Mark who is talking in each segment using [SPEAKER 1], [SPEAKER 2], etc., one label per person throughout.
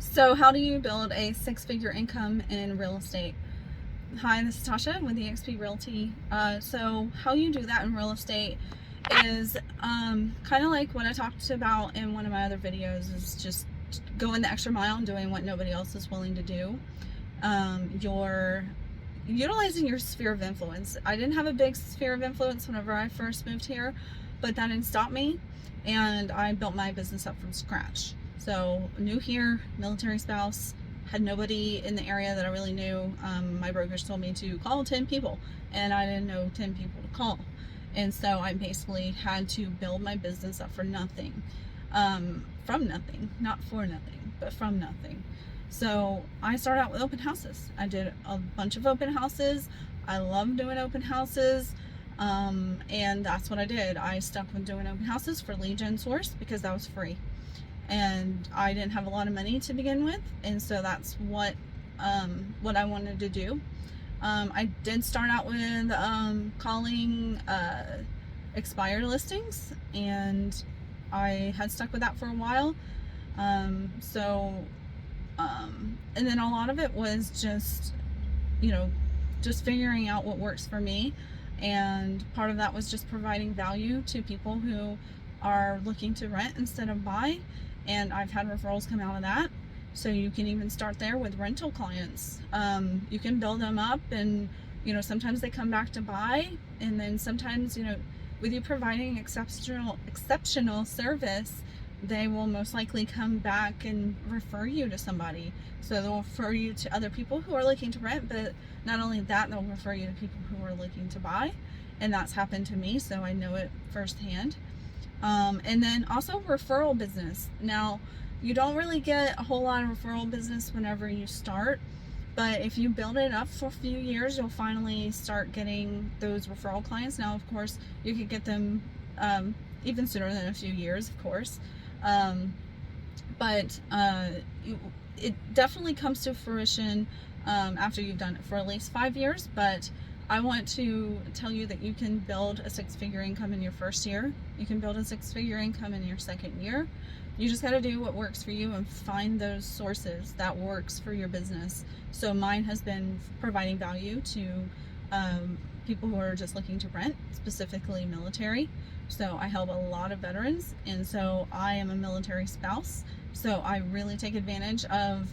[SPEAKER 1] So how do you build a six-figure income in real estate? Hi, this is Tasha with eXp Realty. So how you do that in real estate is kind of like what I talked about in one of my other videos, is just going the extra mile and doing what nobody else is willing to do. You're utilizing your sphere of influence. I didn't have a big sphere of influence whenever I first moved here, but that didn't stop me, and I built my business up from scratch. So new here, military spouse, had nobody in the area that I really knew. My brokers told me to call 10 people, and I didn't know 10 people to call. And so I basically had to build my business up for nothing, from nothing, not for nothing, but from nothing. So I started out with open houses. I did a bunch of open houses. I love doing open houses. And that's what I did. I stuck with doing open houses for lead gen source because that was free. And I didn't have a lot of money to begin with. And so that's what I wanted to do. I did start out with calling expired listings, and I had stuck with that for a while. And then a lot of it was just, just figuring out what works for me. And part of that was just providing value to people who are looking to rent instead of buy. And I've had referrals come out of that. So you can even start there with rental clients. You can build them up, and sometimes they come back to buy, and then sometimes with you providing exceptional service, they will most likely come back and refer you to somebody. So they'll refer you to other people who are looking to rent, but not only that, they'll refer you to people who are looking to buy. And that's happened to me, so I know it firsthand. And then also referral business. Now, you don't really get a whole lot of referral business whenever you start, but if you build it up for a few years, you'll finally start getting those referral clients. Now, of course, you could get them even sooner than a few years, of course. But it definitely comes to fruition after you've done it for at least 5 years. But I want to tell you that you can build a six-figure income in your first year. You can build a six-figure income in your second year. You just got to do what works for you and find those sources that works for your business. So mine has been providing value to people who are just looking to rent, specifically military. So I help a lot of veterans, and so I am a military spouse. So I really take advantage of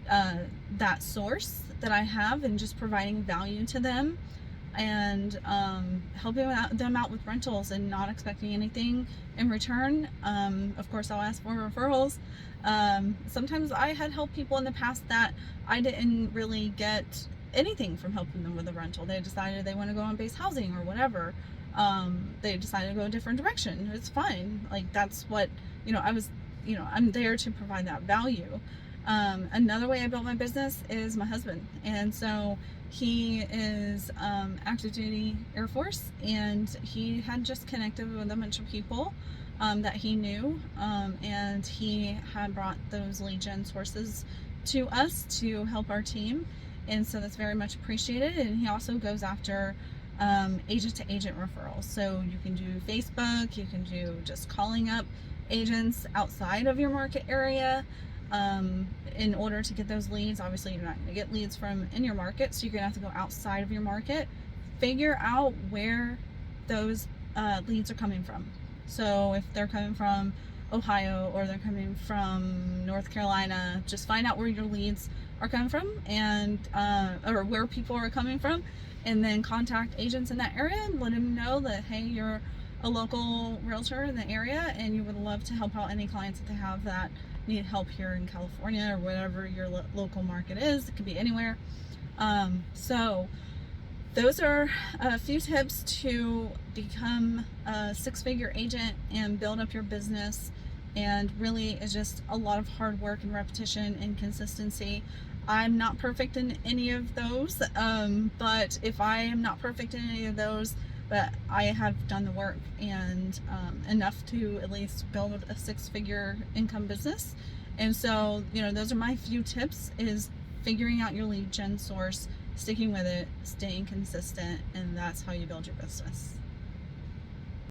[SPEAKER 1] that source that I have, and just providing value to them, and helping them out with rentals and not expecting anything in return. Of course, I'll ask for referrals. Sometimes I had helped people in the past that I didn't really get anything from helping them with a rental. They decided they want to go on base housing or whatever. They decided to go a different direction. It's fine. Like, that's what, I'm there to provide that value. Another way I built my business is my husband. And so he is active duty Air Force, and he had just connected with a bunch of people that he knew, and he had brought those lead gen sources to us to help our team. And so that's very much appreciated. And he also goes after agent to agent referrals. So you can do Facebook, you can do just calling up agents outside of your market area in order to get those leads. Obviously, you're not going to get leads from in your market, so you're going to have to go outside of your market, figure out where those leads are coming from. So if they're coming from Ohio or they're coming from North Carolina, just find out where your leads are coming from, and or where people are coming from, and then contact agents in that area and let them know that, hey, you're a local realtor in the area and you would love to help out any clients that they have that need help here in California or whatever your local market is. It could be anywhere. So those are a few tips to become a six-figure agent and build up your business. And really, it's just a lot of hard work and repetition and consistency. I'm not perfect in any of those, but if I am not perfect in any of those, but I have done the work and enough to at least build a six-figure income business. And so, those are my few tips: is figuring out your lead gen source, sticking with it, staying consistent, and that's how you build your business.